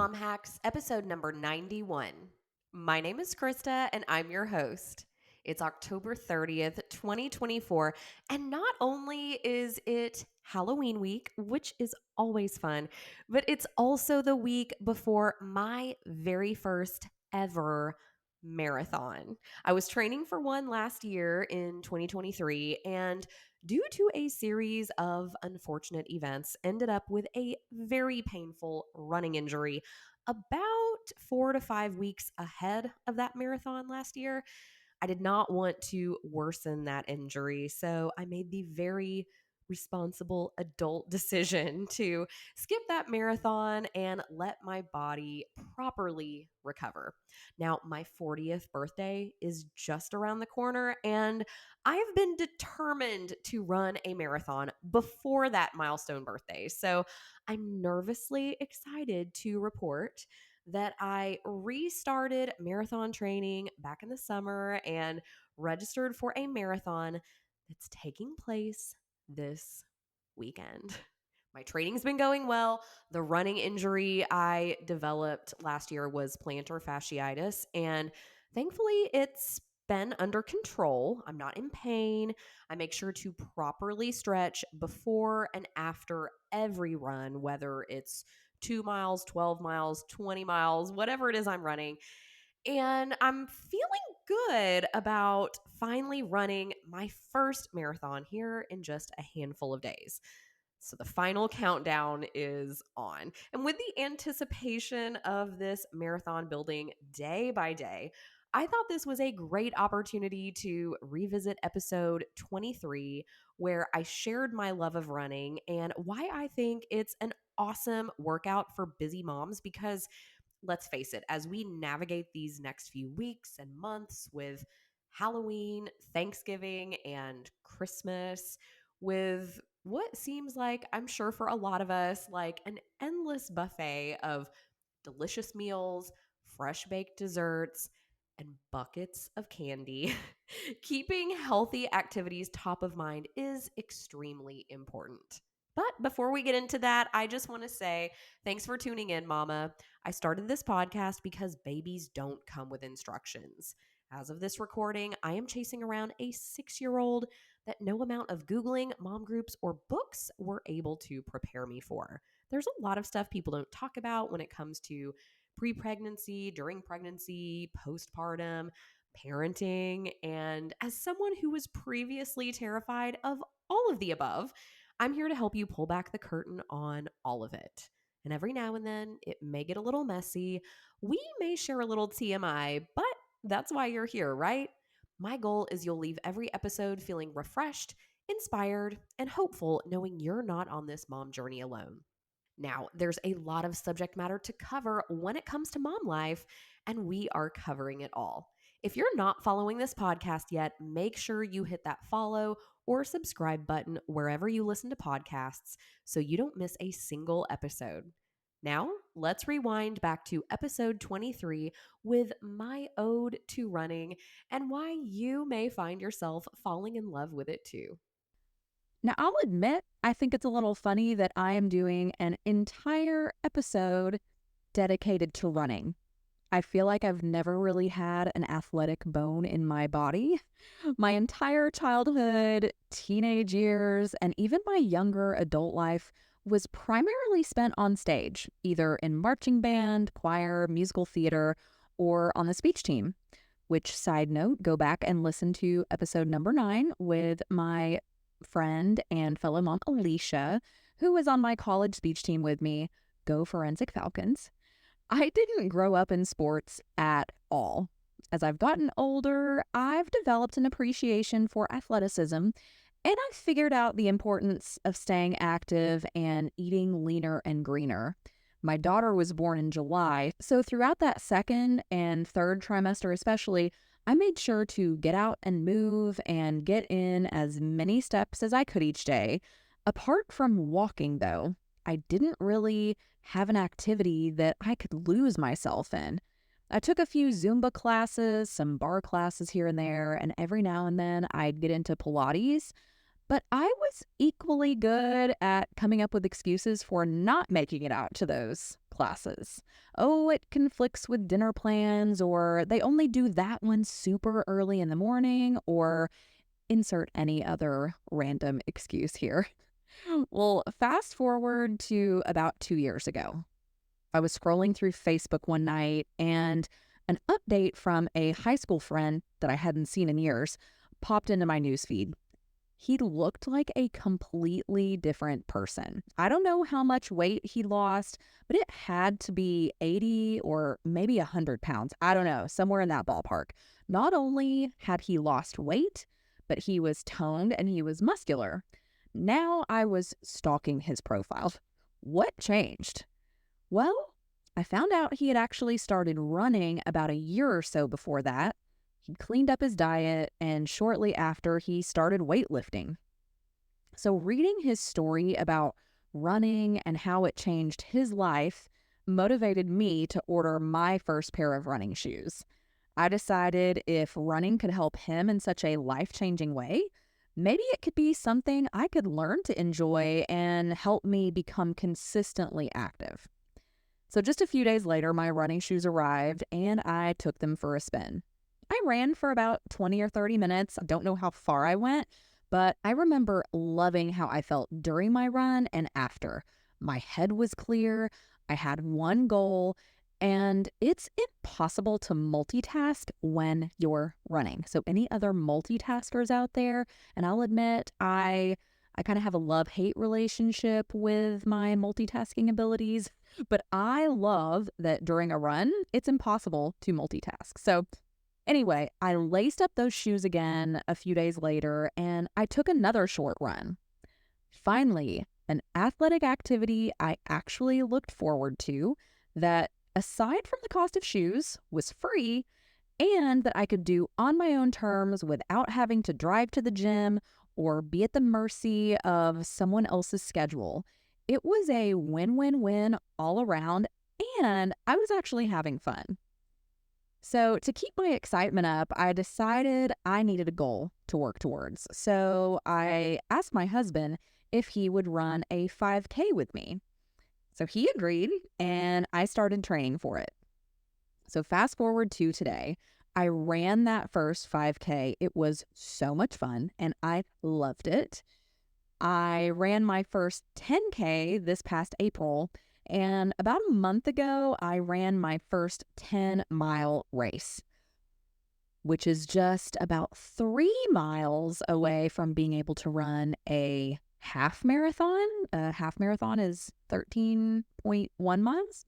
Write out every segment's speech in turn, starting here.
Mom Hacks, episode number 91. My name is Krista, and I'm your host. It's October 30th, 2024, and not only is it Halloween week, which is always fun, but it's also the week before my very first ever marathon. I was training for one last year in 2023, and due to a series of unfortunate events, ended up with a very painful running injury about 4 to 5 weeks ahead of that marathon last year. I did not want to worsen that injury, so I made the very responsible adult decision to skip that marathon and let my body properly recover. Now, my 40th birthday is just around the corner, and I've been determined to run a marathon before that milestone birthday. So I'm nervously excited to report that I restarted marathon training back in the summer and registered for a marathon that's taking place this weekend. My training's been going well. The running injury I developed last year was plantar fasciitis, and thankfully it's been under control. I'm not in pain. I make sure to properly stretch before and after every run, whether it's 2 miles, 12 miles, 20 miles, whatever it is I'm running. And I'm feeling good about finally running my first marathon here in just a handful of days. So the final countdown is on. And with the anticipation of this marathon building day by day, I thought this was a great opportunity to revisit episode 23, where I shared my love of running and why I think it's an awesome workout for busy moms. Because let's face it, as we navigate these next few weeks and months with Halloween, Thanksgiving, and Christmas, with what seems like, I'm sure for a lot of us, like an endless buffet of delicious meals, fresh baked desserts, and buckets of candy, keeping healthy activities top of mind is extremely important. But before we get into that, I just want to say thanks for tuning in, Mama. I started this podcast because babies don't come with instructions. As of this recording, I am chasing around a 6-year-old that no amount of Googling, mom groups, or books were able to prepare me for. There's a lot of stuff people don't talk about when it comes to pre-pregnancy, during pregnancy, postpartum, parenting, and as someone who was previously terrified of all of the above, I'm here to help you pull back the curtain on all of it. And every now and then, it may get a little messy. We may share a little TMI, but that's why you're here, right? My goal is you'll leave every episode feeling refreshed, inspired, and hopeful, knowing you're not on this mom journey alone. Now, there's a lot of subject matter to cover when it comes to mom life, and we are covering it all. If you're not following this podcast yet, make sure you hit that follow or subscribe button wherever you listen to podcasts so you don't miss a single episode. Now, let's rewind back to episode 23 with my ode to running and why you may find yourself falling in love with it too. Now, I'll admit, I think it's a little funny that I am doing an entire episode dedicated to running. I feel like I've never really had an athletic bone in my body. My entire childhood, teenage years, and even my younger adult life was primarily spent on stage, either in marching band, choir, musical theater, or on the speech team. Which, side note, go back and listen to episode number 9 with my friend and fellow mom Alicia, who was on my college speech team with me. Go Forensic Falcons. I didn't grow up in sports at all. As I've gotten older, I've developed an appreciation for athleticism, and I've figured out the importance of staying active and eating leaner and greener. My daughter was born in July, so throughout that second and third trimester especially, I made sure to get out and move and get in as many steps as I could each day. Apart from walking, though, I didn't really have an activity that I could lose myself in. I took a few Zumba classes, some bar classes here and there, and every now and then I'd get into Pilates. But I was equally good at coming up with excuses for not making it out to those classes. Oh, it conflicts with dinner plans, or they only do that one super early in the morning, or insert any other random excuse here. Well, fast forward to about 2 years ago. I was scrolling through Facebook one night and an update from a high school friend that I hadn't seen in years popped into my newsfeed. He looked like a completely different person. I don't know how much weight he lost, but it had to be 80 or maybe 100 pounds. I don't know, somewhere in that ballpark. Not only had he lost weight, but he was toned and he was muscular. Now I was stalking his profile. What changed? Well, I found out he had actually started running about a year or so before that. He cleaned up his diet, and shortly after, he started weightlifting. So, reading his story about running and how it changed his life motivated me to order my first pair of running shoes. I decided if running could help him in such a life changing way, maybe it could be something I could learn to enjoy and help me become consistently active. So just a few days later, my running shoes arrived and I took them for a spin. I ran for about 20 or 30 minutes. I don't know how far I went, but I remember loving how I felt during my run and after. My head was clear. I had one goal, and it's impossible to multitask when you're running. So any other multitaskers out there, and I'll admit I kind of have a love-hate relationship with my multitasking abilities, but I love that during a run, it's impossible to multitask. So anyway, I laced up those shoes again a few days later and I took another short run. Finally, an athletic activity I actually looked forward to that, aside from the cost of shoes, was free and that I could do on my own terms without having to drive to the gym or be at the mercy of someone else's schedule. It was a win win win all around, and I was actually having fun. So, to keep my excitement up, I decided I needed a goal to work towards. So, I asked my husband if he would run a 5K with me. So, he agreed, and I started training for it. So fast forward to today, I ran that first 5K. It was so much fun and I loved it. I ran my first 10K this past April. And about a month ago, I ran my first 10-mile race, which is just about 3 miles away from being able to run a half marathon. A half marathon is 13.1 miles.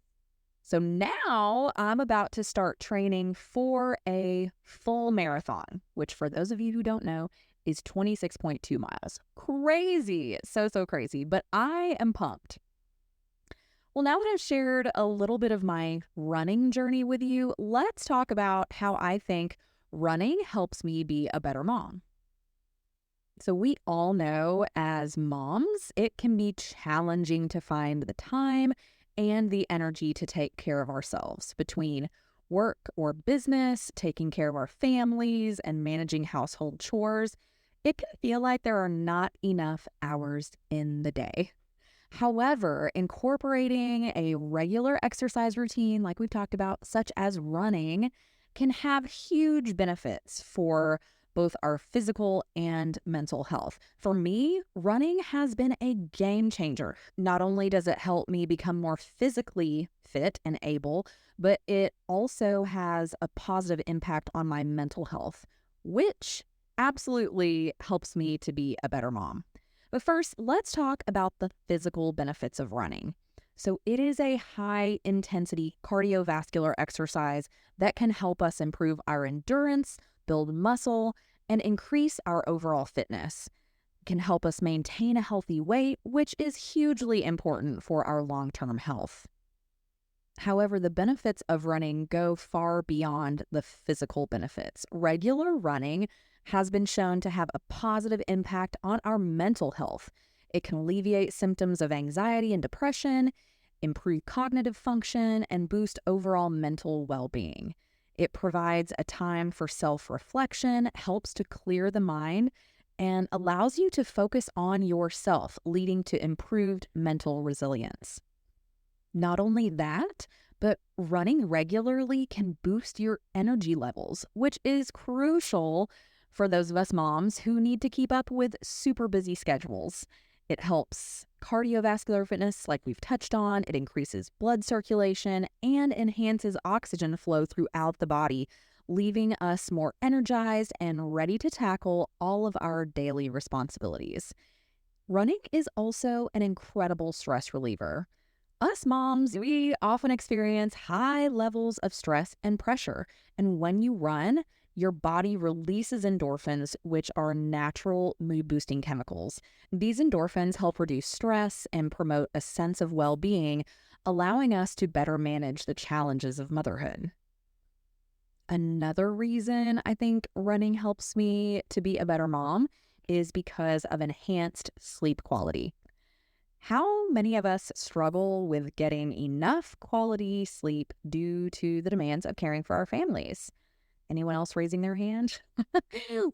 So now I'm about to start training for a full marathon, which for those of you who don't know is 26.2 miles. Crazy. So crazy. But I am pumped. Well, now that I've shared a little bit of my running journey with you, let's talk about how I think running helps me be a better mom. So we all know as moms, it can be challenging to find the time and the energy to take care of ourselves between work or business, taking care of our families, and managing household chores. It can feel like there are not enough hours in the day. However, incorporating a regular exercise routine, like we've talked about, such as running, can have huge benefits for both our physical and mental health. For me, running has been a game changer. Not only does it help me become more physically fit and able, but it also has a positive impact on my mental health, which absolutely helps me to be a better mom. But first, let's talk about the physical benefits of running. So it is a high intensity cardiovascular exercise that can help us improve our endurance, build muscle, and increase our overall fitness. It can help us maintain a healthy weight, which is hugely important for our long-term health. However, the benefits of running go far beyond the physical benefits. Regular running has been shown to have a positive impact on our mental health. It can alleviate symptoms of anxiety and depression, improve cognitive function, and boost overall mental well-being. It provides a time for self-reflection, helps to clear the mind, and allows you to focus on yourself, leading to improved mental resilience. Not only that, but running regularly can boost your energy levels, which is crucial for those of us moms who need to keep up with super busy schedules. It helps cardiovascular fitness, like we've touched on. It increases blood circulation and enhances oxygen flow throughout the body, leaving us more energized and ready to tackle all of our daily responsibilities. Running is also an incredible stress reliever. Us moms, we often experience high levels of stress and pressure. And when you run, your body releases endorphins, which are natural mood boosting chemicals. These endorphins help reduce stress and promote a sense of well being, allowing us to better manage the challenges of motherhood. Another reason I think running helps me to be a better mom is because of enhanced sleep quality. How many of us struggle with getting enough quality sleep due to the demands of caring for our families? Anyone else raising their hand?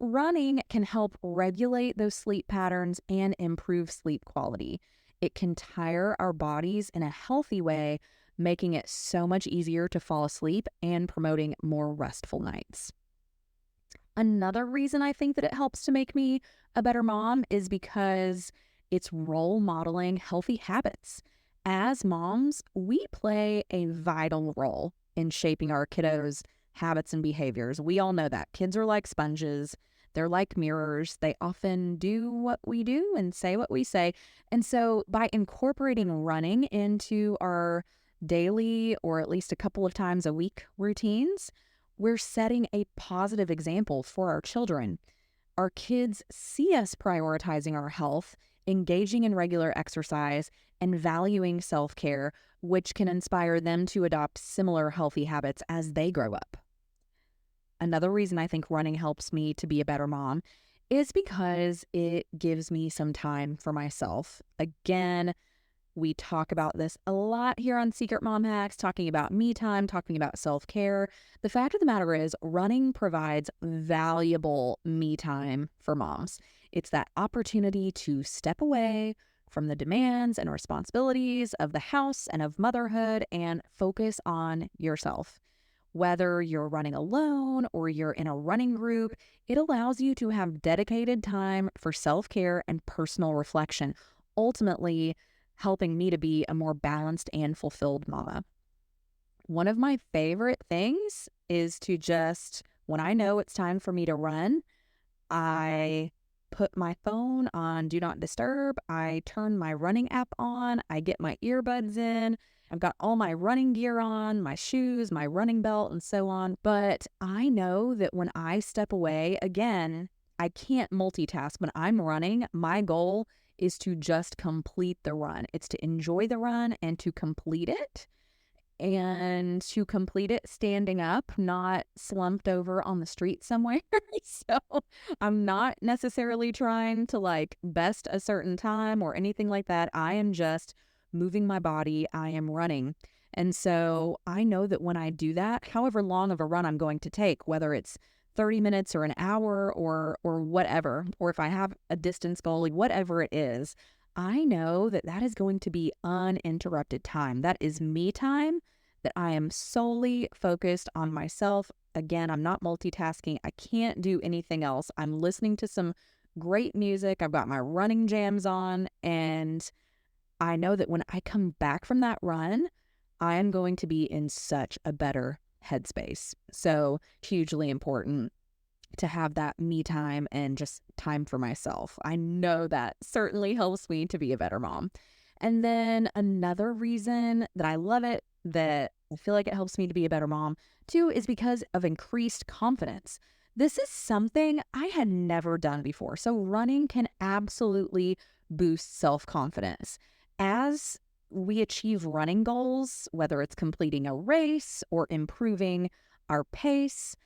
Running can help regulate those sleep patterns and improve sleep quality. It can tire our bodies in a healthy way, making it so much easier to fall asleep and promoting more restful nights. Another reason I think that it helps to make me a better mom is because it's role modeling healthy habits. As moms, we play a vital role in shaping our kiddos' habits and behaviors. We all know that. Kids are like sponges, they're like mirrors. They often do what we do and say what we say. And so, by incorporating running into our daily or at least a couple of times a week routines, we're setting a positive example for our children. Our kids see us prioritizing our health, engaging in regular exercise, and valuing self care, which can inspire them to adopt similar healthy habits as they grow up. Another reason I think running helps me to be a better mom is because it gives me some time for myself. Again, we talk about this a lot here on Secret Mom Hacks, talking about me time, talking about self care. The fact of the matter is, running provides valuable me time for moms. It's that opportunity to step away from the demands and responsibilities of the house and of motherhood and focus on yourself. Whether you're running alone or you're in a running group, it allows you to have dedicated time for self care and personal reflection, ultimately helping me to be a more balanced and fulfilled mama. One of my favorite things is to just, when I know it's time for me to run, I put my phone on Do Not Disturb. I turn my running app on. I get my earbuds in. I've got all my running gear on, my shoes, my running belt, and so on. But I know that when I step away, again, I can't multitask. When I'm running, my goal is to just complete the run. It's to enjoy the run and to complete it, and to complete it standing up, not slumped over on the street somewhere. So I'm not necessarily trying to like best a certain time or anything like that. I am just moving my body. I am running. And so I know that when I do that, however long of a run I'm going to take, whether it's 30 minutes or an hour or whatever, or if I have a distance goal, whatever it is, I know that that is going to be uninterrupted time. That is me time, that I am solely focused on myself. Again, I'm not multitasking. I can't do anything else. I'm listening to some great music. I've got my running jams on, and I know that when I come back from that run, I am going to be in such a better headspace. So, hugely important to have that me time and just time for myself. I know that certainly helps me to be a better mom. And then another reason that I love it, that I feel like it helps me to be a better mom too, is because of increased confidence. This is something I had never done before. So running can absolutely boost self-confidence. As we achieve running goals, whether it's completing a race or improving our pace,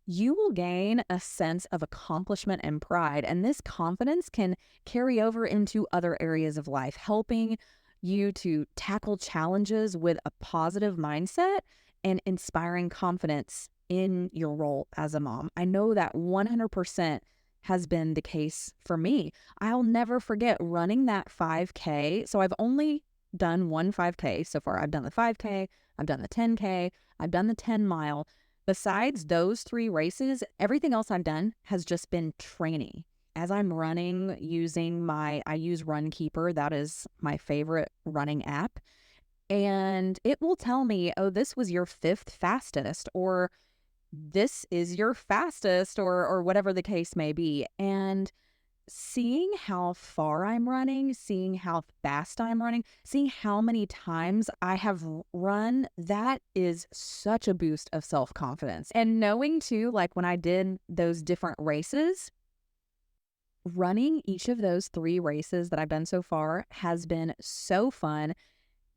you will gain a sense of accomplishment and pride. And this confidence can carry over into other areas of life, helping you to tackle challenges with a positive mindset and inspiring confidence in your role as a mom. I know that 100% has been the case for me. I'll never forget running that 5K. So I've only done one 5K so far. I've done the 5K, I've done the 10K, I've done the 10 mile. Besides those three races, everything else I've done has just been training. As I'm running using I use Runkeeper. That is my favorite running app. And it will tell me, oh, this was your fifth fastest, or this is your fastest, or whatever the case may be. And seeing how far I'm running, seeing how fast I'm running, seeing how many times I have run, that is such a boost of self-confidence. And knowing too, like when I did those different races, running each of those three races that I've done so far has been so fun.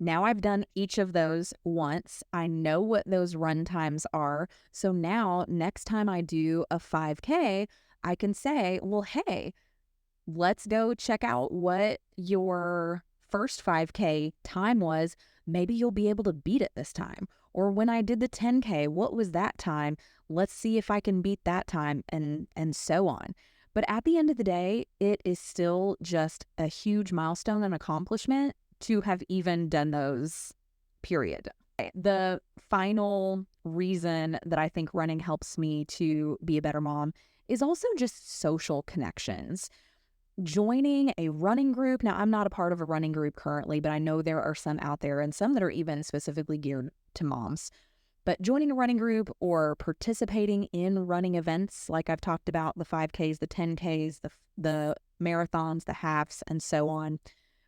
Now I've done each of those once. I know what those run times are. So now next time I do a 5K, I can say, well, hey, let's go check out what your first 5K time was. Maybe you'll be able to beat it this time. Or when I did the 10K, what was that time? Let's see if I can beat that time, and so on. But at the end of the day, it is still just a huge milestone and accomplishment to have even done those, period. The final reason that I think running helps me to be a better mom is also just social connections. Joining a running group. Now, I'm not a part of a running group currently, but I know there are some out there and some that are even specifically geared to moms. But joining a running group or participating in running events, like I've talked about, the 5Ks, the 10Ks, the marathons, the halves, and so on,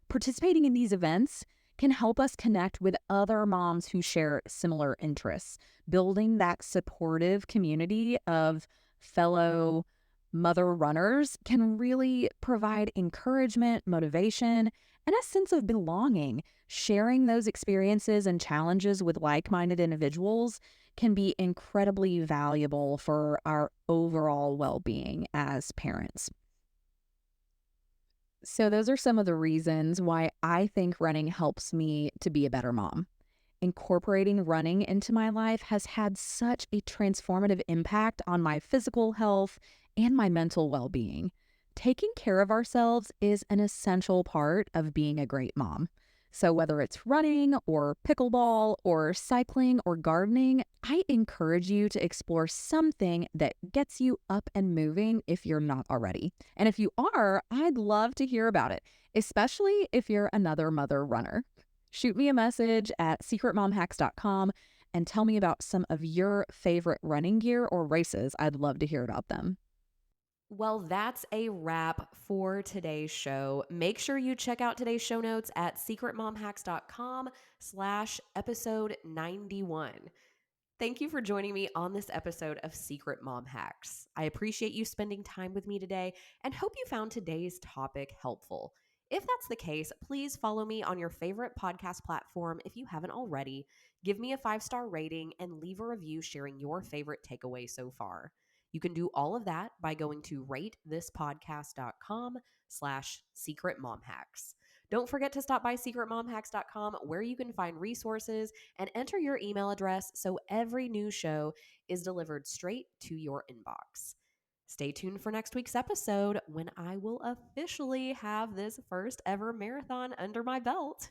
participating in these events can help us connect with other moms who share similar interests, building that supportive community of fellow mother runners can really provide encouragement, motivation, and a sense of belonging. Sharing those experiences and challenges with like-minded individuals can be incredibly valuable for our overall well-being as parents. So those are some of the reasons why I think running helps me to be a better mom. Incorporating running into my life has had such a transformative impact on my physical health and my mental well-being. Taking care of ourselves is an essential part of being a great mom. So whether it's running or pickleball or cycling or gardening, I encourage you to explore something that gets you up and moving if you're not already. And if you are, I'd love to hear about it, especially if you're another mother runner. Shoot me a message at secretmomhacks.com and tell me about some of your favorite running gear or races. I'd love to hear about them. Well, that's a wrap for today's show. Make sure you check out today's show notes at secretmomhacks.com/episode 91. Thank you for joining me on this episode of Secret Mom Hacks. I appreciate you spending time with me today and hope you found today's topic helpful. If that's the case, please follow me on your favorite podcast platform if you haven't already. Give me a 5-star rating and leave a review sharing your favorite takeaway so far. You can do all of that by going to ratethispodcast.com/secret mom hacks. Don't forget to stop by secretmomhacks.com where you can find resources and enter your email address so every new show is delivered straight to your inbox. Stay tuned for next week's episode when I will officially have this first ever marathon under my belt.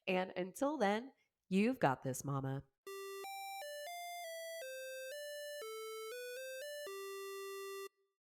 And until then, you've got this, mama.